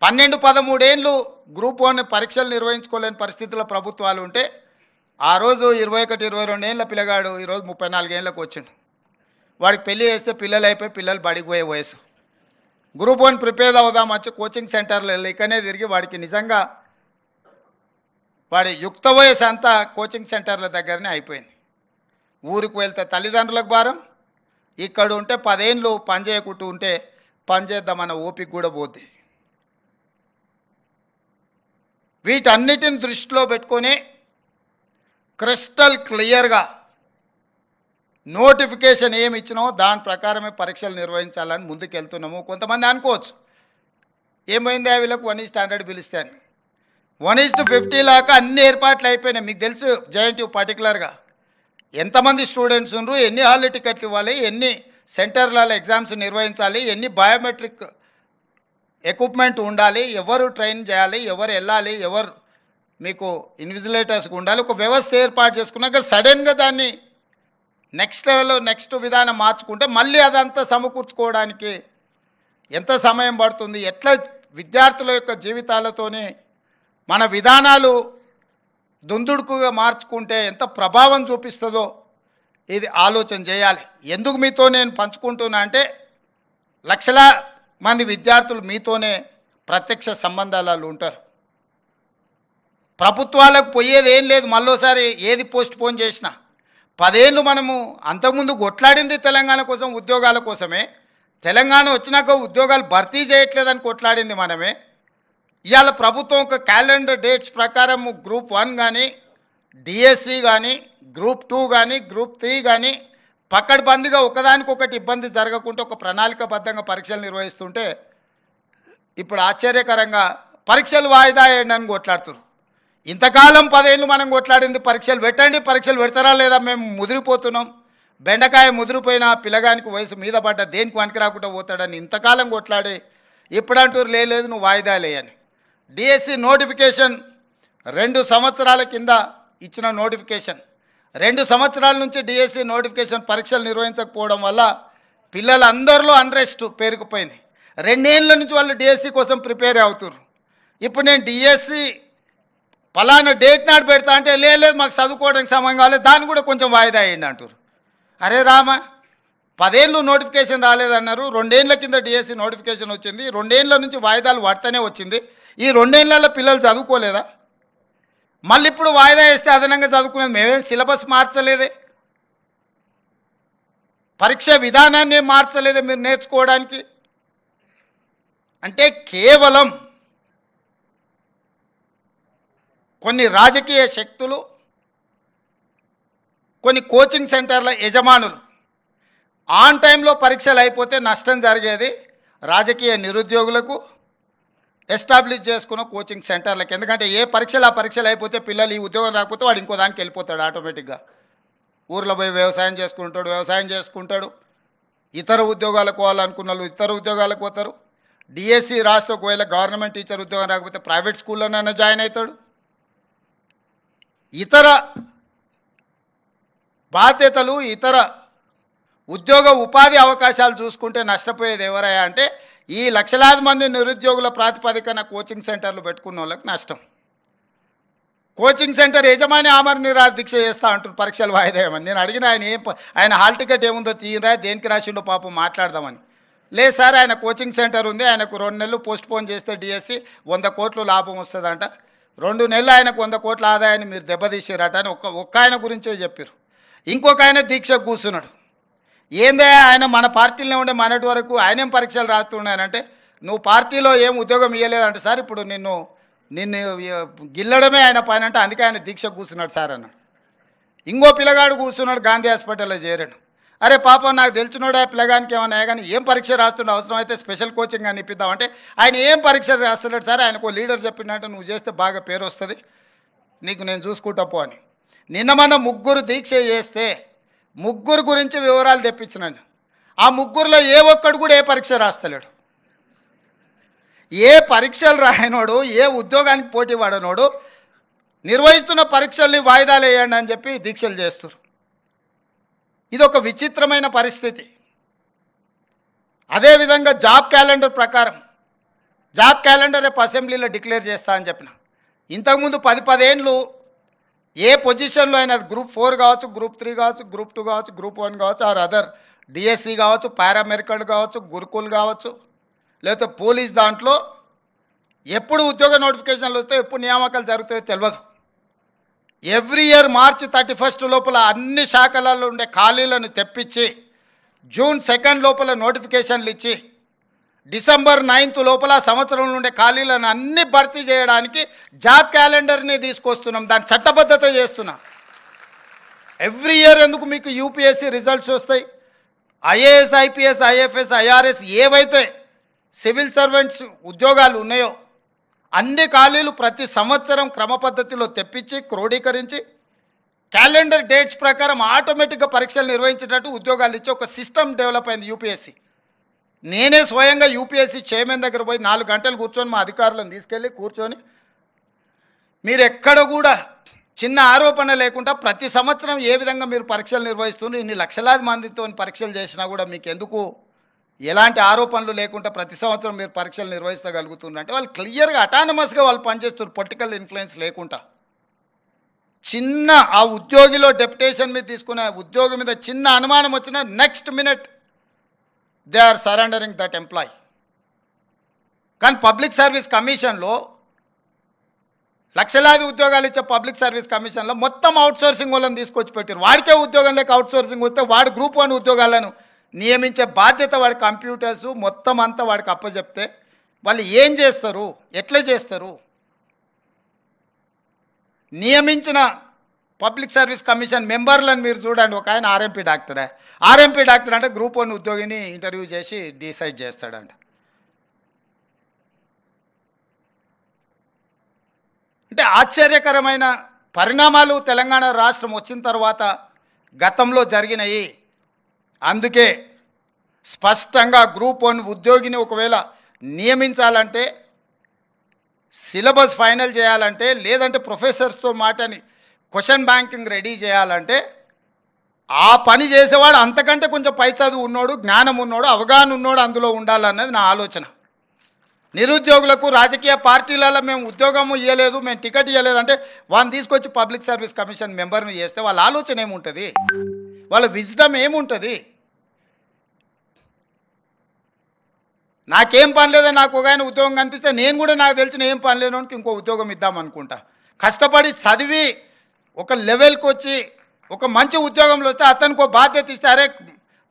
12-13 ఏళ్ళు గ్రూప్ 1 పరీక్షలు నిర్వహించుకోలేని పరిస్థితుల్లో ప్రభుత్వాలు ఉంటే ఆ రోజు 21-22 ఏళ్ళ పిల్లగాడు ఈరోజు 34 ఏళ్ళకు వచ్చిండు. వాడికి పెళ్లి చేస్తే పిల్లలు అయిపోయి పిల్లలు బడికి పోయే వయసు. గ్రూప్ 1 ప్రిపేర్ అవుదాం వచ్చి కోచింగ్ సెంటర్లు ఇక్కనే తిరిగి వాడికి నిజంగా వాడి యుక్త వయసు అంతా కోచింగ్ సెంటర్ల దగ్గరనే అయిపోయింది. ఊరికి వెళ్తే తల్లిదండ్రులకు భారం, ఇక్కడ ఉంటే 10 ఏళ్ళు పని చేయకుంటూ ఉంటే పని చేద్దామన్న ఓపిక కూడా పోద్ది. వీటన్నిటిని దృష్టిలో పెట్టుకొని క్రిస్టల్ క్లియర్గా నోటిఫికేషన్ ఏమి ఇచ్చినో దాని ప్రకారమే పరీక్షలు నిర్వహించాలని ముందుకెళ్తున్నాము. కొంతమంది అనుకోవచ్చు ఏమైంది వీళ్ళకు 1:100 పిలుస్తాను, 1:50 లాగా అన్ని ఏర్పాట్లు అయిపోయినాయి. మీకు తెలుసు జేఎన్టీయూ పర్టికులర్గా ఎంతమంది స్టూడెంట్స్ ఉన్నారు, ఎన్ని హాల్ టికెట్లు ఇవ్వాలి, ఎన్ని సెంటర్లలో ఎగ్జామ్స్ నిర్వహించాలి, ఎన్ని బయోమెట్రిక్ ఎక్విప్మెంట్ ఉండాలి, ఎవరు ట్రైన్ చేయాలి, ఎవరు వెళ్ళాలి, ఎవరు మీకు ఇన్విజిలేటర్స్గా ఉండాలి, ఒక వ్యవస్థ ఏర్పాటు చేసుకున్నాక సడన్గా దాన్ని నెక్స్ట్ లెవెల్లో నెక్స్ట్ విధానం మార్చుకుంటే మళ్ళీ అదంతా సమకూర్చుకోవడానికి ఎంత సమయం పడుతుంది, ఎట్లా విద్యార్థుల యొక్క జీవితాలతోనే మన విధానాలు దుందుడుకుగా మార్చుకుంటే ఎంత ప్రభావం చూపిస్తుందో ఇది ఆలోచన చేయాలి. ఎందుకు మీతో నేను పంచుకుంటున్నా అంటే లక్షల మంది విద్యార్థులు మీతోనే ప్రత్యక్ష సంబంధాలు ఉంటారు. ప్రభుత్వాలకు పోయేది ఏం లేదు, మళ్ళోసారి ఏది పోస్ట్ పోన్ చేసినా 10 ఏళ్ళు మనము అంతకుముందు కొట్లాడింది తెలంగాణ కోసం, ఉద్యోగాల కోసమే. తెలంగాణ వచ్చినాక ఉద్యోగాలు భర్తీ చేయట్లేదని కొట్లాడింది మనమే. ఇవాళ ప్రభుత్వం ఒక క్యాలెండర్ డేట్స్ ప్రకారం గ్రూప్ 1 కానీ, డిఎస్సి కానీ, గ్రూప్ 2 కానీ, గ్రూప్ 3 కానీ పక్కడబందిగా ఒకదానికొకటి ఇబ్బంది జరగకుండా ఒక ప్రణాళికబద్ధంగా పరీక్షలు నిర్వహిస్తుంటే ఇప్పుడు ఆశ్చర్యకరంగా పరీక్షలు వాయిదా వేయండి అని కొట్లాడుతున్నారు. ఇంతకాలం 10 ఏళ్ళు మనం కొట్లాడింది పరీక్షలు పెట్టండి, పరీక్షలు పెడతారా లేదా, మేము ముదిరిపోతున్నాం, బెండకాయ ముదిరిపోయిన పిల్లగానికి వయసు మీద పడ్డ దేనికి పనికి రాకుండా పోతాడని ఇంతకాలం కొట్లాడి ఇప్పుడంటూ లేదు నువ్వు వాయిదా లేయని. డిఎస్సి నోటిఫికేషన్ 2 సంవత్సరాల కింద ఇచ్చిన నోటిఫికేషన్, 2 సంవత్సరాల నుంచి డిఎస్సి నోటిఫికేషన్ పరీక్షలు నిర్వహించకపోవడం వల్ల పిల్లలందరిలో అన్రెస్ట్ పేరుకుపోయింది. 2 ఏళ్ళ నుంచి వాళ్ళు డిఎస్సి కోసం ప్రిపేర్ అవుతున్నారు. ఇప్పుడు నేను డిఎస్సి పలానా డేట్ నాడు పెడతా అంటే లేదు మాకు చదువుకోవడానికి సమయం కావాలి, దాన్ని కూడా కొంచెం వాయిదా వేయండి అంటారు. అరే రామ, 10 ఏళ్ళు నోటిఫికేషన్ రాలేదన్నారు, 2 ఏళ్ళ కింద డిఎస్సి నోటిఫికేషన్ వచ్చింది, 2 ఏళ్ళ నుంచి వాయిదాలు పడుతూనే వచ్చింది, ఈ 2 ఏళ్ళలో పిల్లలు చదువుకోలేదా? మళ్ళీ ఇప్పుడు వాయిదా వేస్తే అదనంగా చదువుకునేది మేమేం సిలబస్ మార్చలేదే, పరీక్ష విధానాన్ని మార్చలేదే మీరు నేర్చుకోవడానికి. అంటే కేవలం కొన్ని రాజకీయ శక్తులు, కొన్ని కోచింగ్ సెంటర్ల యజమానులు ఆన్ టైంలో పరీక్షలు అయిపోతే నష్టం జరిగేది రాజకీయ నిరుద్యోగులకు, ఎస్టాబ్లిష్ చేసుకున్న కోచింగ్ సెంటర్లకు. ఎందుకంటే ఏ పరీక్షలు ఆ పరీక్షలు అయిపోతే పిల్లలు ఈ ఉద్యోగం రాకపోతే వాడు ఇంకో దానికి వెళ్ళిపోతాడు ఆటోమేటిక్గా. ఊర్లో పోయి వ్యవసాయం చేసుకుంటాడు, ఇతర ఉద్యోగాలకు పోవాలనుకున్న వాళ్ళు ఇతర ఉద్యోగాలకు పోతారు. డిఎస్సి రాస్తే ఒకవేళ గవర్నమెంట్ టీచర్ ఉద్యోగం రాకపోతే ప్రైవేట్ స్కూల్లోనైనా జాయిన్ అవుతాడు. ఇతర బాధ్యతలు, ఇతర ఉద్యోగ ఉపాధి అవకాశాలు చూసుకుంటే నష్టపోయేది ఎవరయ్యా అంటే ఈ లక్షలాది మంది నిరుద్యోగుల ప్రాతిపదికన కోచింగ్ సెంటర్లు పెట్టుకున్న వాళ్ళకి నష్టం. కోచింగ్ సెంటర్ యజమాని ఆమర నిరాహార దీక్ష చేస్తా అంటారు పరీక్షలు వాయిదా వేయమని. నేను అడిగిన ఆయన హాల్ టికెట్ ఏముందో తీయరా, దేనికి రాసిండో పాపం మాట్లాడదామని. లేదు సార్, ఆయన కోచింగ్ సెంటర్ ఉంది, ఆయనకు 2 నెలలు పోస్ట్ పోన్ చేస్తే డిఎస్సి 100 కోట్లు లాభం వస్తుందంట, 2 నెలలు ఆయనకు 100 కోట్ల ఆదాయాన్ని మీరు దెబ్బతీసారట అని ఒక్క ఆయన గురించే చెప్పారు. ఇంకొక ఆయన దీక్షకు కూర్చున్నాడు. ఏందే ఆయన మన పార్టీలో ఉండే మనటి వరకు ఆయనేం పరీక్షలు రాస్తున్నాయనంటే నువ్వు పార్టీలో ఏం ఉద్యోగం ఇవ్వలేదంటే సార్ ఇప్పుడు నిన్ను గిల్లడమే ఆయన పైన అంటే అందుకే ఆయన దీక్ష కూర్చున్నాడు సార్ అన్నాడు. ఇంకో పిల్లగాడు కూర్చున్నాడు గాంధీ హాస్పిటల్లో చేరాడు. అరే పాపం నాకు తెలిసినోడు ఆ పిల్లగానికి ఏమన్నా కానీ ఏం పరీక్ష రాస్తుండే అవసరం అయితే స్పెషల్ కోచింగ్ అని ఇప్పిద్దామంటే ఆయన ఏం పరీక్ష రాస్తున్నాడు సార్, ఆయనకు లీడర్ చెప్పినట్టు నువ్వు చేస్తే బాగా పేరు వస్తుంది, నీకు నేను చూసుకుంటా పో అని. నిన్న మన 3 దీక్ష చేస్తే 3 గురించి వివరాలు తెప్పించినాను. ఆ 3లో ఏ ఒక్కడు కూడా ఏ పరీక్ష రాస్తలేడు. ఏ పరీక్షలు రాయనోడు, ఏ ఉద్యోగానికి పోటీ పడనోడు నిర్వహిస్తున్న పరీక్షల్ని వాయిదాలు వేయండి అని చెప్పి దీక్షలు చేస్తారు. ఇది ఒక విచిత్రమైన పరిస్థితి. అదేవిధంగా జాబ్ క్యాలెండర్ ప్రకారం జాబ్ క్యాలెండర్ రేపు అసెంబ్లీలో డిక్లేర్ చేస్తా అని చెప్పిన. ఇంతకుముందు 10 ఏళ్ళు ఏ పొజిషన్లో అయినా గ్రూప్ 4 కావచ్చు, గ్రూప్ 3 కావచ్చు, గ్రూప్ 2 కావచ్చు, గ్రూప్ 1 కావచ్చు, ఆర్ అదర్ డిఎస్సి కావచ్చు, పారామెడికల్ కావచ్చు, గురుకుల్ కావచ్చు, లేకపోతే పోలీస్ దాంట్లో ఎప్పుడు ఉద్యోగ నోటిఫికేషన్లు వస్తాయో ఎప్పుడు నియామకాలు జరుగుతాయో తెలియదు. ఎవ్రీ ఇయర్ మార్చి 31 లోపల అన్ని శాఖలలో ఉండే ఖాళీలను తెప్పించి జూన్ 2 లోపల నోటిఫికేషన్లు ఇచ్చి డిసెంబర్ 9 లోపల సంవత్సరంలో ఉండే ఖాళీలను అన్ని భర్తీ చేయడానికి జాబ్ క్యాలెండర్ని తీసుకొస్తున్నాం, దాని చట్టబద్ధత చేస్తున్నాం. ఎవ్రీ ఇయర్ ఎందుకు మీకు యూపీఎస్సీ రిజల్ట్స్ వస్తాయి, ఐఏఎస్, ఐపీఎస్, ఐఎఫ్ఎస్, ఐఆర్ఎస్ ఏవైతే సివిల్ సర్వెంట్స్ ఉద్యోగాలు ఉన్నాయో అన్ని ఖాళీలు ప్రతి సంవత్సరం క్రమ పద్ధతిలో తెప్పించి క్రోడీకరించి క్యాలెండర్ డేట్స్ ప్రకారం ఆటోమేటిక్గా పరీక్షలు నిర్వహించేటట్టు ఉద్యోగాలు ఇచ్చి ఒక సిస్టమ్ డెవలప్ అయింది యూపీఎస్సీ. నేనే స్వయంగా యూపీఎస్సీ చైర్మన్ దగ్గర పోయి 4 గంటలు కూర్చొని మా అధికారులను తీసుకెళ్ళి కూర్చొని మీరు ఎక్కడ కూడా చిన్న ఆరోపణ లేకుండా ప్రతి సంవత్సరం ఏ విధంగా మీరు పరీక్షలు నిర్వహిస్తున్నారు, ఇన్ని లక్షలాది మందితో పరీక్షలు చేసినా కూడా మీకు ఎందుకు ఎలాంటి ఆరోపణలు లేకుండా ప్రతి సంవత్సరం మీరు పరీక్షలు నిర్వహించగలుగుతున్నారు అంటే వాళ్ళు క్లియర్గా అటానమస్గా వాళ్ళు పనిచేస్తున్నారు, పొలిటికల్ ఇన్ఫ్లుయెన్స్ లేకుండా. చిన్న ఆ ఉద్యోగిలో డెప్యుటేషన్ మీద తీసుకునే ఉద్యోగి మీద చిన్న అనుమానం వచ్చినా next minute they are surrendering that employee. కానీ పబ్లిక్ సర్వీస్ కమిషన్లో లక్షలాది ఉద్యోగాలు ఇచ్చే పబ్లిక్ సర్వీస్ కమిషన్లో మొత్తం అవుట్సోర్సింగ్ వాళ్ళని తీసుకొచ్చి పెట్టారు. వాడికే ఉద్యోగం లేక అవుట్సోర్సింగ్ వస్తే వాడు గ్రూప్ 1 ఉద్యోగాలను నియమించే బాధ్యత వాడి కంప్యూటర్స్ మొత్తం అంతా వాడికి అప్పచెప్తే వాళ్ళు ఏం చేస్తారు, ఎట్లా చేస్తారు? నియమించిన పబ్లిక్ సర్వీస్ కమిషన్ మెంబర్లను మీరు చూడండి, ఒక ఆయన ఆర్ఎంపీ డాక్టరే. ఆర్ఎంపీ డాక్టర్ అంటే గ్రూప్ 1 ఉద్యోగిని ఇంటర్వ్యూ చేసి డిసైడ్ చేస్తాడంట. అంటే ఆశ్చర్యకరమైన పరిణామాలు తెలంగాణ రాష్ట్రం వచ్చిన తర్వాత గతంలో జరిగినాయి. అందుకే స్పష్టంగా గ్రూప్ 1 ఉద్యోగిని ఒకవేళ నియమించాలంటే సిలబస్ ఫైనల్ చేయాలంటే లేదంటే ప్రొఫెసర్స్తో మాటని క్వశ్చన్ బ్యాంకింగ్ రెడీ చేయాలంటే ఆ పని చేసేవాడు అంతకంటే కొంచెం పై చదువు ఉన్నోడు, జ్ఞానం ఉన్నోడు, అవగాహన ఉన్నోడు అందులో ఉండాలన్నది నా ఆలోచన. నిరుద్యోగులకు రాజకీయ పార్టీలలో మేము ఉద్యోగము ఇవ్వలేదు, మేము టికెట్ ఇవ్వలేదు అంటే వాళ్ళని తీసుకొచ్చి పబ్లిక్ సర్వీస్ కమిషన్ మెంబర్ని చేస్తే వాళ్ళ ఆలోచన ఏముంటుంది, వాళ్ళ విజ్డమ్ ఏముంటుంది? నాకేం పని లేదో నాకు ఒక ఆయన ఉద్యోగం కనిపిస్తే నేను కూడా నాకు తెలిసిన ఏం పని లేనోనికి ఇంకో ఉద్యోగం ఇద్దామనుకుంటా. కష్టపడి చదివి ఒక లెవెల్కి వచ్చి ఒక మంచి ఉద్యోగంలో వస్తే అతనికి ఒక బాధ్యత ఇస్తే అరే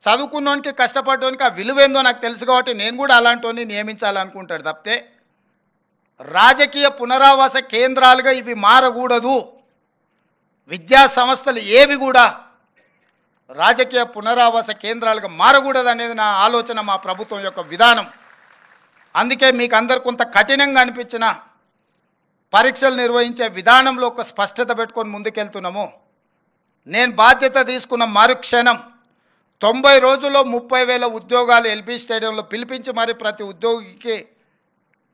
చదువుకున్నోనికి కష్టపడడానికి ఆ విలువేందో నాకు తెలుసు కాబట్టి నేను కూడా అలాంటి నియమించాలనుకుంటాడు తప్పితే రాజకీయ పునరావాస కేంద్రాలుగా ఇవి మారకూడదు. విద్యా సంస్థలు ఏవి కూడా రాజకీయ పునరావాస కేంద్రాలుగా మారకూడదు అనేది నా ఆలోచన, మా ప్రభుత్వం యొక్క విధానం. అందుకే మీకు అందరు కొంత కఠినంగా అనిపించిన పరీక్షలు నిర్వహించే విధానంలో ఒక స్పష్టత పెట్టుకొని ముందుకెళ్తున్నాము. నేను బాధ్యత తీసుకున్న మరుక్షణం 90 రోజుల్లో 30,000 ఉద్యోగాలు ఎల్బీ స్టేడియంలో పిలిపించి మరి ప్రతి ఉద్యోగికి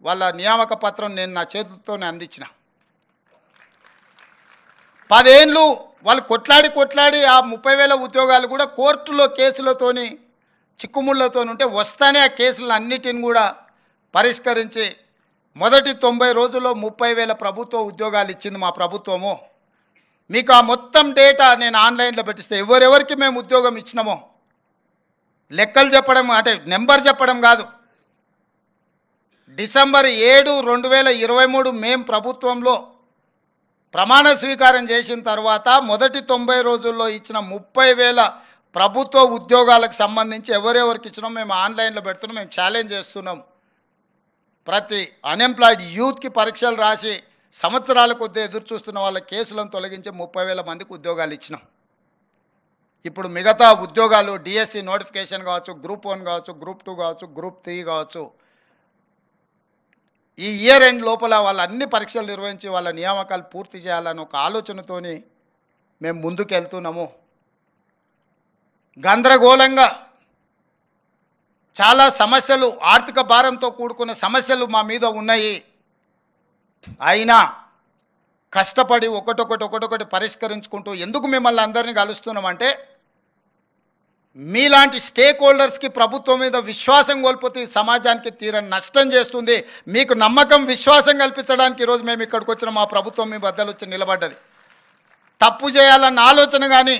వాళ్ళ నియామక పత్రం నేను నా చేతులతోనే అందించిన. 10 ఏళ్ళు వాళ్ళు కొట్లాడి ఆ 30,000 ఉద్యోగాలు కూడా కోర్టులో కేసులతోని చిక్కుముళ్ళతో ఉంటే వస్తానే ఆ కేసులను అన్నిటిని కూడా పరిష్కరించి మొదటి 90 రోజుల్లో 30,000 ప్రభుత్వ ఉద్యోగాలు ఇచ్చింది మా ప్రభుత్వము. మీకు ఆ మొత్తం డేటా నేను ఆన్లైన్లో పెట్టిస్తే ఎవరెవరికి మేము ఉద్యోగం ఇచ్చినామో లెక్కలు చెప్పడం అంటే నెంబర్ చెప్పడం కాదు. డిసెంబర్ 7, 2023 మేము ప్రభుత్వంలో ప్రమాణ స్వీకారం చేసిన తర్వాత మొదటి 90 రోజుల్లో ఇచ్చిన 30,000 ప్రభుత్వ ఉద్యోగాలకు సంబంధించి ఎవరెవరికి ఇచ్చినాం మేము ఆన్లైన్లో పెడుతున్నాం, మేము ఛాలెంజ్ చేస్తున్నాం. ప్రతి అన్ఎంప్లాయిడ్ యూత్కి పరీక్షలు రాసి సంవత్సరాల కొద్దీ ఎదురు చూస్తున్న వాళ్ళ కేసులను తొలగించి 30,000 మందికి ఉద్యోగాలు ఇచ్చినాం. ఇప్పుడు మిగతా ఉద్యోగాలు డిఎస్సి నోటిఫికేషన్ కావచ్చు, గ్రూప్ 1 కావచ్చు, గ్రూప్ 2 కావచ్చు, గ్రూప్ 3 కావచ్చు, ఈ ఇయర్ ఎండ్ లోపల వాళ్ళ అన్ని పరీక్షలు నిర్వహించి వాళ్ళ నియామకాలు పూర్తి చేయాలని ఒక ఆలోచనతోని మేము ముందుకు వెళ్తున్నాము. గందరగోళంగా చాలా సమస్యలు, ఆర్థిక భారంతో కూడుకున్న సమస్యలు మా మీద ఉన్నాయి. అయినా కష్టపడి ఒకటొకటి పరిష్కరించుకుంటూ ఎందుకు మిమ్మల్ని అందరినీ కలుస్తున్నామంటే, మీలాంటి స్టేక్ హోల్డర్స్కి ప్రభుత్వం మీద విశ్వాసం కోల్పోతే సమాజానికి తీరని నష్టం చేస్తుంది. మీకు నమ్మకం, విశ్వాసం కల్పించడానికి ఈరోజు మేము ఇక్కడికి వచ్చిన మా ప్రభుత్వం మీ బద్దలు వచ్చి నిలబడ్డది. తప్పు చేయాలన్న ఆలోచన కానీ,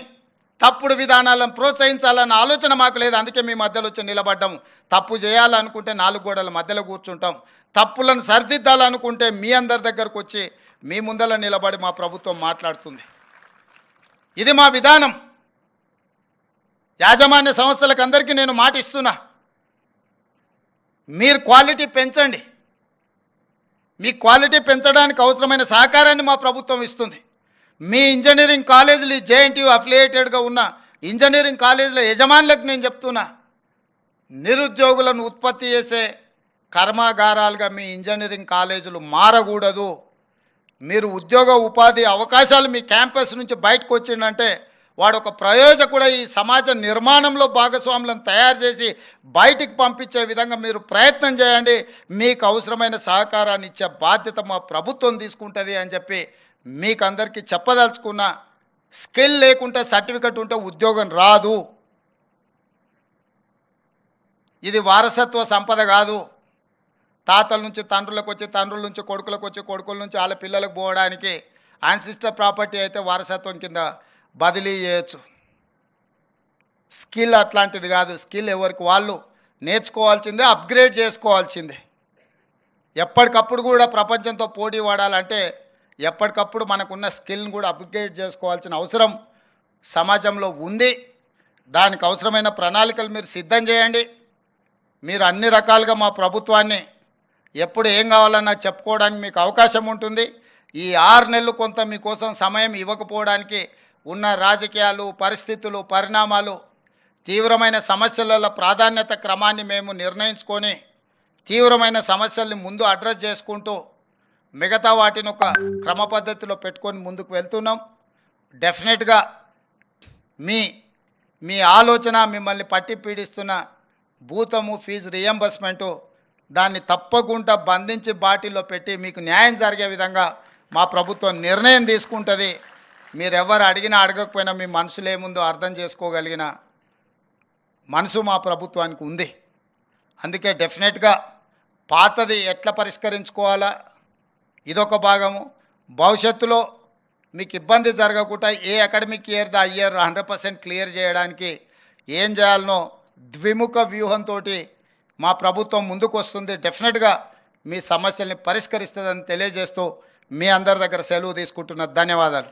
తప్పుడు విధానాలను ప్రోత్సహించాలన్న ఆలోచన మాకు లేదు. అందుకే మీ మధ్యలో వచ్చి నిలబడ్డాము. తప్పు చేయాలనుకుంటే 4 గోడల మధ్యలో కూర్చుంటాం. తప్పులను సరిదిద్దాలనుకుంటే మీ అందరి దగ్గరకు వచ్చి మీ ముందర నిలబడి మా ప్రభుత్వం మాట్లాడుతుంది. ఇది మా విధానం. యాజమాన్య సంస్థలకు అందరికీ నేను మాట ఇస్తున్నా, మీరు క్వాలిటీ పెంచండి. మీ క్వాలిటీ పెంచడానికి అవసరమైన సహకారాన్ని మా ప్రభుత్వం ఇస్తుంది. మీ ఇంజనీరింగ్ కాలేజీలు, జేఎన్టీయూ అఫిలియేటెడ్గా ఉన్న ఇంజనీరింగ్ కాలేజీల యజమానులకు నేను చెప్తున్నా, నిరుద్యోగులను ఉత్పత్తి చేసే కర్మాగారాలుగా మీ ఇంజనీరింగ్ కాలేజీలు మారకూడదు. మీరు ఉద్యోగ ఉపాధి అవకాశాలు మీ క్యాంపస్ నుంచి బయటకు వచ్చిందంటే వాడు ఒక ప్రయోజకుడు ఈ సమాజ నిర్మాణంలో భాగస్వాములను తయారు చేసి బయటికి పంపించే విధంగా మీరు ప్రయత్నం చేయండి. మీకు అవసరమైన సహకారాన్ని ఇచ్చే బాధ్యత మా ప్రభుత్వం తీసుకుంటుంది అని చెప్పి మీకు అందరికీ చెప్పదలుచుకున్న. స్కిల్ లేకుంటే సర్టిఫికెట్ ఉంటే ఉద్యోగం రాదు. ఇది వారసత్వ సంపద కాదు. తాతల నుంచి తండ్రులకు వచ్చి, తండ్రుల నుంచి కొడుకులకు వచ్చి, కొడుకుల నుంచి వాళ్ళ పిల్లలకు పోవడానికి యాన్సిస్టర్ ప్రాపర్టీ అయితే వారసత్వం కింద బదిలీ చేయొచ్చు. స్కిల్ అట్లాంటిది కాదు. స్కిల్ ఎవరికి వాళ్ళు నేర్చుకోవాల్సిందే, అప్గ్రేడ్ చేసుకోవాల్సిందే. ఎప్పటికప్పుడు కూడా ప్రపంచంతో పోటీ పడాలంటే ఎప్పటికప్పుడు మనకున్న స్కిల్ని కూడా అప్గ్రేడ్ చేసుకోవాల్సిన అవసరం సమాజంలో ఉంది. దానికి అవసరమైన ప్రణాళికలు మీరు సిద్ధం చేయండి. మీరు అన్ని రకాలుగా మా ప్రభుత్వాన్ని ఎప్పుడు ఏం కావాలన్నా చెప్పుకోవడానికి మీకు అవకాశం ఉంటుంది. ఈ 6 నెలలు కొంత మీకోసం సమయం ఇవ్వకపోవడానికి ఉన్న రాజకీయాలు, పరిస్థితులు, పరిణామాలు, తీవ్రమైన సమస్యల ప్రాధాన్యత క్రమాన్ని మేము నిర్ణయించుకొని తీవ్రమైన సమస్యల్ని ముందు అడ్రస్ చేసుకుంటూ మిగతా వాటిని ఒక క్రమ పద్ధతిలో పెట్టుకొని ముందుకు వెళ్తున్నాం. డెఫినెట్గా మీ ఆలోచన, మిమ్మల్ని పట్టి పీడిస్తున్న భూతము ఫీజు రియంబర్స్మెంటు, దాన్ని తప్పకుండా బంధించి బాటిల్లో పెట్టి మీకు న్యాయం జరిగే విధంగా మా ప్రభుత్వం నిర్ణయం తీసుకుంటుంది. మీరెవరు అడిగినా అడగకపోయినా మీ మనసులో ఏముందో అర్థం చేసుకోగలిగిన మనసు మా ప్రభుత్వానికి ఉంది. అందుకే డెఫినెట్గా పాతది ఎట్లా పరిష్కరించుకోవాలా ఇదొక భాగము. భవిష్యత్తులో మీకు ఇబ్బంది జరగకుండా ఏ అకాడమిక్ ఇయర్ దా ఇయర్ 100% క్లియర్ చేయడానికి ఏం చేయాలనో ద్విముఖ వ్యూహంతో మా ప్రభుత్వం ముందుకు వస్తుంది. డెఫినెట్గా మీ సమస్యల్ని పరిష్కరిస్తుందని తెలియజేస్తూ మీ అందరి దగ్గర సెలవు తీసుకుంటున్న ధన్యవాదాలు.